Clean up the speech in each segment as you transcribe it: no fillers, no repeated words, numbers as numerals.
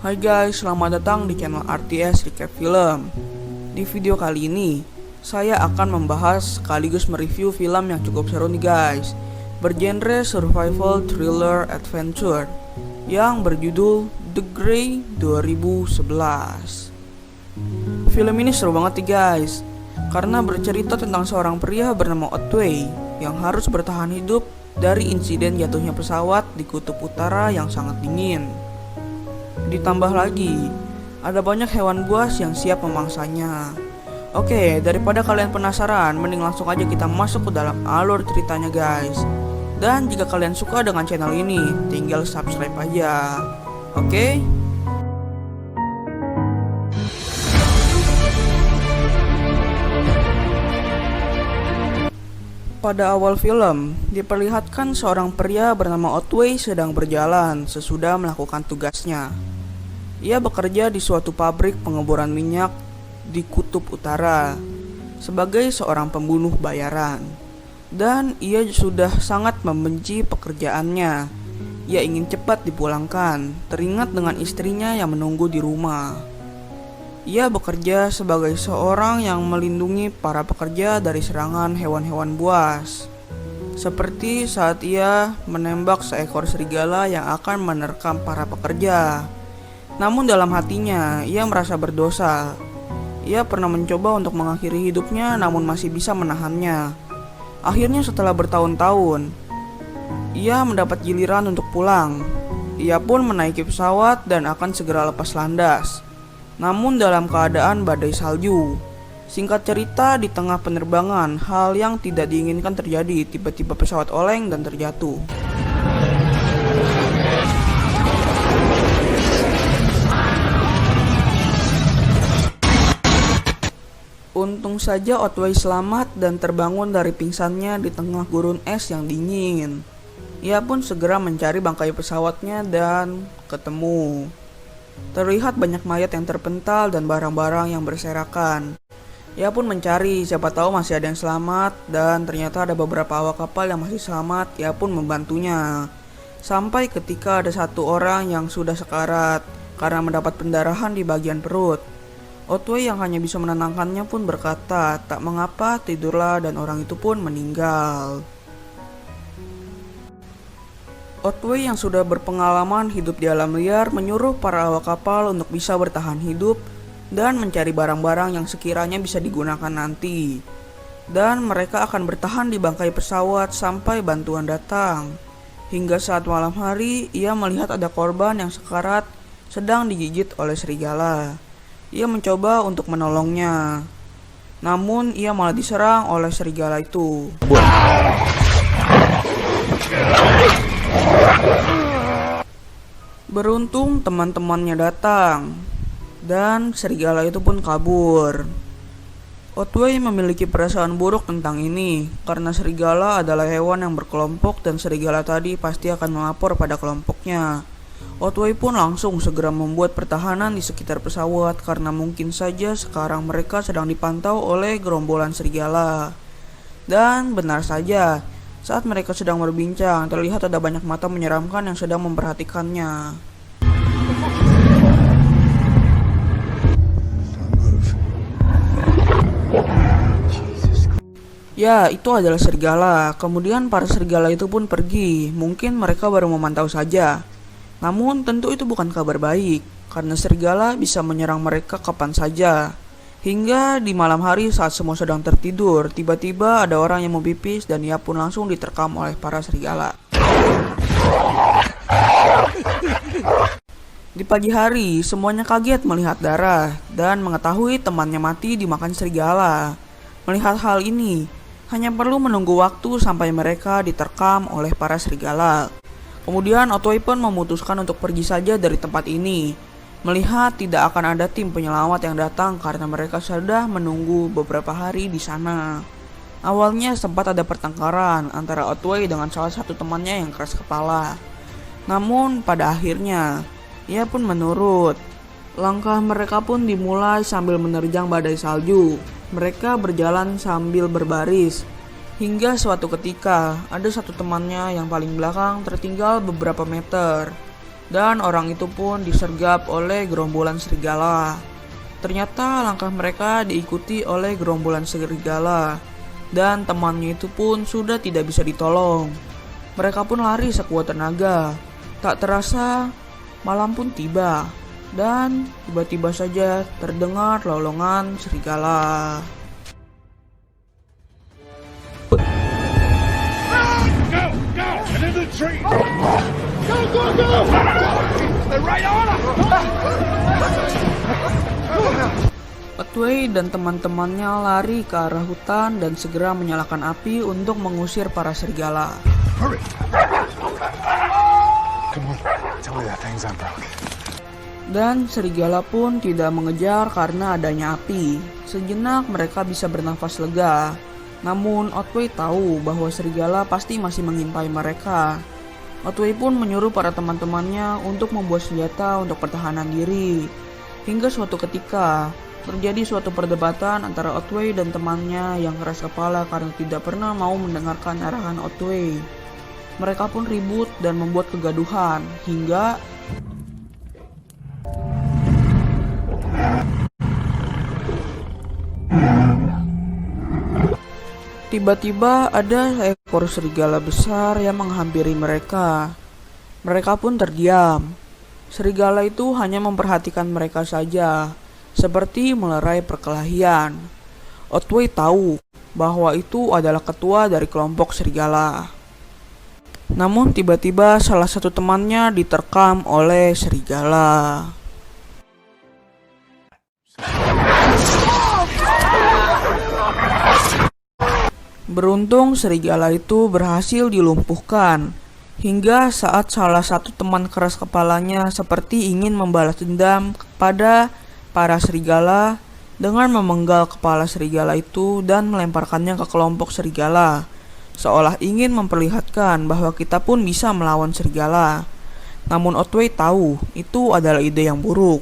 Hai guys, selamat datang di channel RTS Recap Film. Di video kali ini, saya akan membahas sekaligus mereview film yang cukup seru nih guys, bergenre survival thriller adventure yang berjudul The Grey 2011. Film ini seru banget nih guys, karena bercerita tentang seorang pria bernama Otway yang harus bertahan hidup dari insiden jatuhnya pesawat di kutub utara yang sangat dingin. Ditambah lagi, ada banyak hewan buas yang siap memangsanya. Oke, daripada kalian penasaran, mending langsung aja kita masuk ke dalam alur ceritanya guys. Dan jika kalian suka dengan channel ini, tinggal subscribe aja. Oke? Pada awal film, diperlihatkan seorang pria bernama Otway sedang berjalan sesudah melakukan tugasnya. Ia bekerja di suatu pabrik pengeboran minyak di kutub utara sebagai seorang pembunuh bayaran. Dan ia sudah sangat membenci pekerjaannya. Ia ingin cepat dipulangkan, teringat dengan istrinya yang menunggu di rumah. Ia bekerja sebagai seorang yang melindungi para pekerja dari serangan hewan-hewan buas. Seperti saat ia menembak seekor serigala yang akan menerkam para pekerja. Namun dalam hatinya, ia merasa berdosa. Ia pernah mencoba untuk mengakhiri hidupnya namun masih bisa menahannya. Akhirnya setelah bertahun-tahun, ia mendapat giliran untuk pulang. Ia pun menaiki pesawat dan akan segera lepas landas. Namun dalam keadaan badai salju. Singkat cerita, di tengah penerbangan, hal yang tidak diinginkan terjadi. Tiba-tiba pesawat oleng dan terjatuh. Untung saja Otway selamat dan terbangun dari pingsannya di tengah gurun es yang dingin. Ia pun segera mencari bangkai pesawatnya dan ketemu. Terlihat banyak mayat yang terpental dan barang-barang yang berserakan. Ia pun mencari, siapa tahu masih ada yang selamat, dan ternyata ada beberapa awak kapal yang masih selamat. Ia pun membantunya. Sampai ketika ada satu orang yang sudah sekarat karena mendapat pendarahan di bagian perut. Otway yang hanya bisa menenangkannya pun berkata, "Tak mengapa, tidurlah," dan orang itu pun meninggal. Otway yang sudah berpengalaman hidup di alam liar menyuruh para awak kapal untuk bisa bertahan hidup dan mencari barang-barang yang sekiranya bisa digunakan nanti. Dan mereka akan bertahan di bangkai pesawat sampai bantuan datang. Hingga saat malam hari, ia melihat ada korban yang sekarat sedang digigit oleh serigala. Ia mencoba untuk menolongnya, namun ia malah diserang oleh serigala itu. Beruntung teman-temannya datang, dan serigala itu pun kabur. Otway memiliki perasaan buruk tentang ini, karena serigala adalah hewan yang berkelompok dan serigala tadi pasti akan melapor pada kelompoknya. Otway pun langsung segera membuat pertahanan di sekitar pesawat karena mungkin saja sekarang mereka sedang dipantau oleh gerombolan serigala. Dan benar saja, saat mereka sedang berbincang, terlihat ada banyak mata menyeramkan yang sedang memperhatikannya. Ya, itu adalah serigala. Kemudian para serigala itu pun pergi. Mungkin mereka baru memantau saja. Namun tentu itu bukan kabar baik, karena serigala bisa menyerang mereka kapan saja. Hingga di malam hari saat semua sedang tertidur, tiba-tiba ada orang yang mau pipis dan ia pun langsung diterkam oleh para serigala. Di pagi hari, semuanya kaget melihat darah dan mengetahui temannya mati dimakan serigala. Melihat hal ini, hanya perlu menunggu waktu sampai mereka diterkam oleh para serigala. Kemudian Otway pun memutuskan untuk pergi saja dari tempat ini, melihat tidak akan ada tim penyelamat yang datang karena mereka sudah menunggu beberapa hari di sana. Awalnya sempat ada pertengkaran antara Otway dengan salah satu temannya yang keras kepala. Namun pada akhirnya, ia pun menurut. Langkah mereka pun dimulai sambil menerjang badai salju. Mereka berjalan sambil berbaris. Hingga suatu ketika, ada satu temannya yang paling belakang tertinggal beberapa meter. dan orang itu pun disergap oleh gerombolan serigala. Ternyata langkah mereka diikuti oleh gerombolan serigala, dan temannya itu pun sudah tidak bisa ditolong. Mereka pun lari sekuat tenaga. Tak terasa, malam pun tiba, dan tiba-tiba saja terdengar lolongan serigala. Go! Go! And in the tree! Go! Go! Go! They're right on us! Otway dan teman-temannya lari ke arah hutan dan segera menyalakan api untuk mengusir para serigala. Hurry! Come on, tell me that thing's unbroken. Dan serigala pun tidak mengejar karena adanya api. Sejenak mereka bisa bernafas lega. Namun Otway tahu bahwa serigala pasti masih mengintai mereka. Otway pun menyuruh para teman-temannya untuk membuat senjata untuk pertahanan diri. Hingga suatu ketika terjadi suatu perdebatan antara Otway dan temannya yang keras kepala karena tidak pernah mau mendengarkan arahan Otway. Mereka pun ribut dan membuat kegaduhan hingga tiba-tiba ada seekor serigala besar yang menghampiri mereka. Mereka pun terdiam. Serigala itu hanya memperhatikan mereka saja, seperti melerai perkelahian. Otway tahu bahwa itu adalah ketua dari kelompok serigala. Namun tiba-tiba salah satu temannya diterkam oleh serigala. Beruntung serigala itu berhasil dilumpuhkan, hingga saat salah satu teman keras kepalanya seperti ingin membalas dendam kepada para serigala dengan memenggal kepala serigala itu dan melemparkannya ke kelompok serigala, seolah ingin memperlihatkan bahwa kita pun bisa melawan serigala. Namun Otway tahu itu adalah ide yang buruk.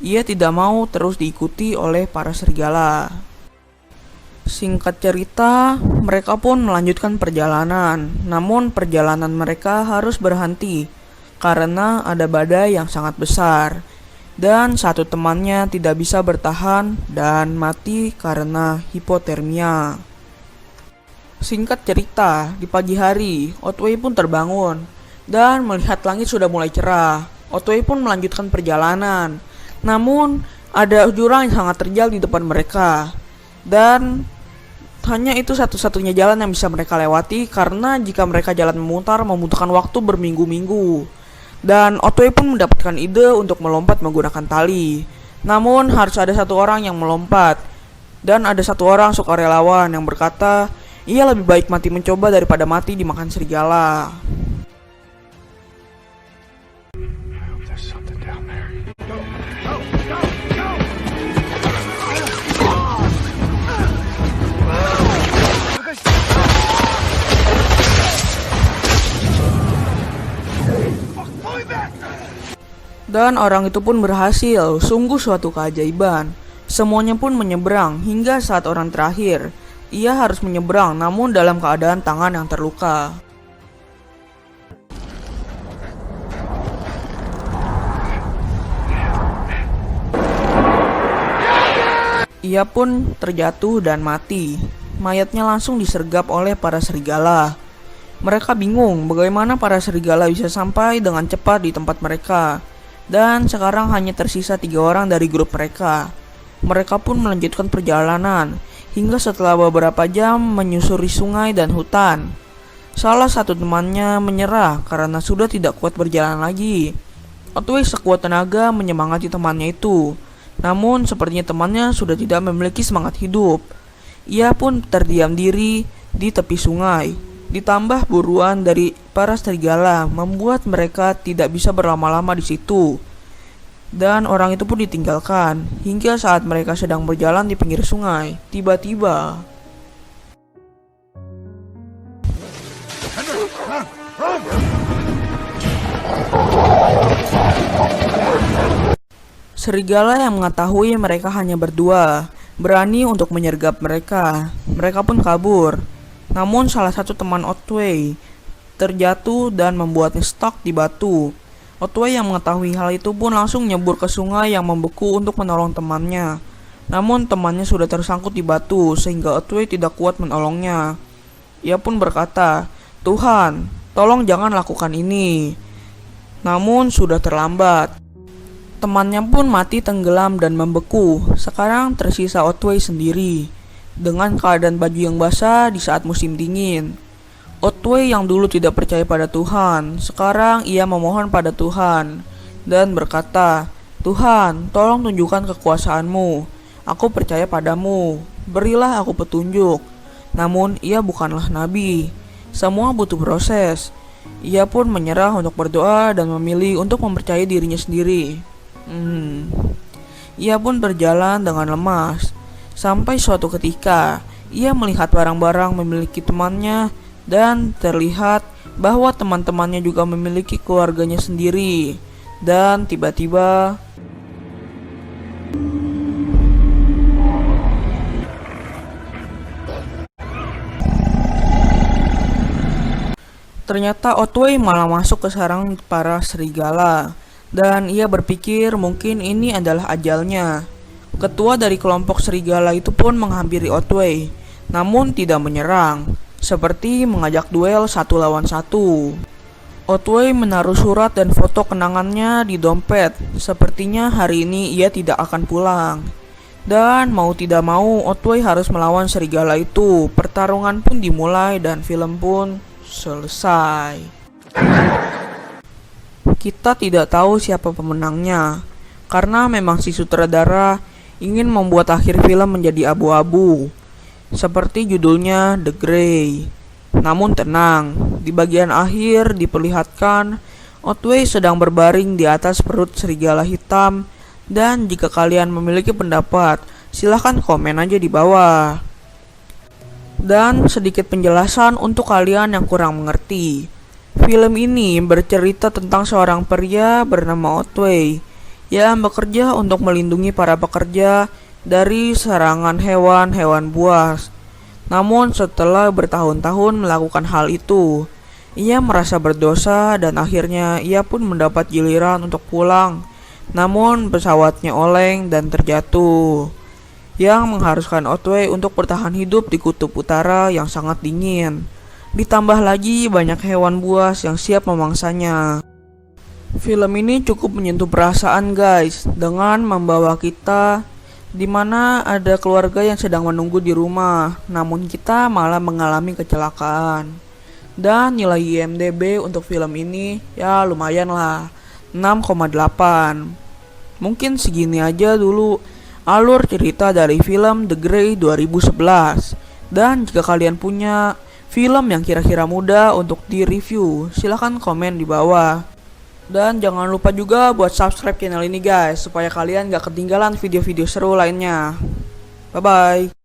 Ia tidak mau terus diikuti oleh para serigala. Singkat cerita, mereka pun melanjutkan perjalanan. Namun perjalanan mereka harus berhenti karena ada badai yang sangat besar. Dan satu temannya tidak bisa bertahan dan mati karena hipotermia. Singkat cerita, di pagi hari, Otway pun terbangun dan melihat langit sudah mulai cerah. Otway pun melanjutkan perjalanan. Namun, ada jurang yang sangat terjal di depan mereka. Dan hanya itu satu-satunya jalan yang bisa mereka lewati karena jika mereka jalan memutar membutuhkan waktu berminggu-minggu. Dan Otway pun mendapatkan ide untuk melompat menggunakan tali. Namun harus ada satu orang yang melompat. Dan ada satu orang sukarelawan yang berkata, ia lebih baik mati mencoba daripada mati dimakan serigala. There's something down there. Go! Go! Go! Go! Dan orang itu pun berhasil, sungguh suatu keajaiban. Semuanya pun menyeberang hingga saat orang terakhir. Ia harus menyeberang namun dalam keadaan tangan yang terluka. Ia pun terjatuh dan mati. Mayatnya langsung disergap oleh para serigala. Mereka bingung bagaimana para serigala bisa sampai dengan cepat di tempat mereka. Dan sekarang hanya tersisa 3 orang dari grup mereka. Mereka pun melanjutkan perjalanan hingga setelah beberapa jam menyusuri sungai dan hutan. Salah satu temannya menyerah karena sudah tidak kuat berjalan lagi. Otway sekuat tenaga menyemangati temannya itu. Namun sepertinya temannya sudah tidak memiliki semangat hidup. Ia pun terdiam diri di tepi sungai. Ditambah buruan dari para serigala membuat mereka tidak bisa berlama-lama di situ. Dan orang itu pun ditinggalkan hingga saat mereka sedang berjalan di pinggir sungai. Tiba-tiba serigala yang mengetahui mereka hanya berdua berani untuk menyergap mereka. Mereka pun kabur. Namun salah satu teman Otway terjatuh dan membuatnya stuck di batu. Otway yang mengetahui hal itu pun langsung nyebur ke sungai yang membeku untuk menolong temannya. Namun temannya sudah tersangkut di batu sehingga Otway tidak kuat menolongnya. Ia pun berkata, "Tuhan, tolong jangan lakukan ini." Namun sudah terlambat. Temannya pun mati tenggelam dan membeku. Sekarang tersisa Otway sendiri dengan keadaan baju yang basah di saat musim dingin. Otway yang dulu tidak percaya pada Tuhan, sekarang ia memohon pada Tuhan dan berkata, "Tuhan, tolong tunjukkan kekuasaan-Mu. Aku percaya padamu. Berilah aku petunjuk." Namun ia bukanlah nabi. Semua butuh proses. Ia pun menyerah untuk berdoa dan memilih untuk mempercayai dirinya sendiri. Ia pun berjalan dengan lemas. Sampai suatu ketika, ia melihat barang-barang memiliki temannya dan terlihat bahwa teman-temannya juga memiliki keluarganya sendiri. Dan tiba-tiba ternyata Otway malah masuk ke sarang para serigala. Dan ia berpikir mungkin ini adalah ajalnya. Ketua dari kelompok serigala itu pun menghampiri Otway, namun tidak menyerang, seperti mengajak duel 1 lawan 1. Otway menaruh surat dan foto kenangannya di dompet. Sepertinya hari ini ia tidak akan pulang. Dan mau tidak mau Otway harus melawan serigala itu. Pertarungan pun dimulai dan film pun selesai. Kita tidak tahu siapa pemenangnya, karena memang si sutradara ingin membuat akhir film menjadi abu-abu, seperti judulnya The Grey. Namun tenang, di bagian akhir diperlihatkan Otway sedang berbaring di atas perut serigala hitam. Dan jika kalian memiliki pendapat, silahkan komen aja di bawah. Dan sedikit penjelasan untuk kalian yang kurang mengerti. Film ini bercerita tentang seorang pria bernama Otway yang bekerja untuk melindungi para pekerja dari serangan hewan-hewan buas. Namun setelah bertahun-tahun melakukan hal itu, ia merasa berdosa dan akhirnya ia pun mendapat giliran untuk pulang. Namun pesawatnya oleng dan terjatuh, yang mengharuskan Otway untuk bertahan hidup di kutub utara yang sangat dingin. Ditambah lagi banyak hewan buas yang siap memangsanya. Film ini cukup menyentuh perasaan guys, dengan membawa kita dimana ada keluarga yang sedang menunggu di rumah, namun kita malah mengalami kecelakaan. Dan nilai IMDb untuk film ini ya lumayan lah, 6,8. Mungkin segini aja dulu alur cerita dari film The Grey 2011. Dan jika kalian punya film yang kira-kira mudah untuk di-review, silahkan komen di bawah. Dan jangan lupa juga buat subscribe channel ini guys, supaya kalian gak ketinggalan video-video seru lainnya. Bye-bye.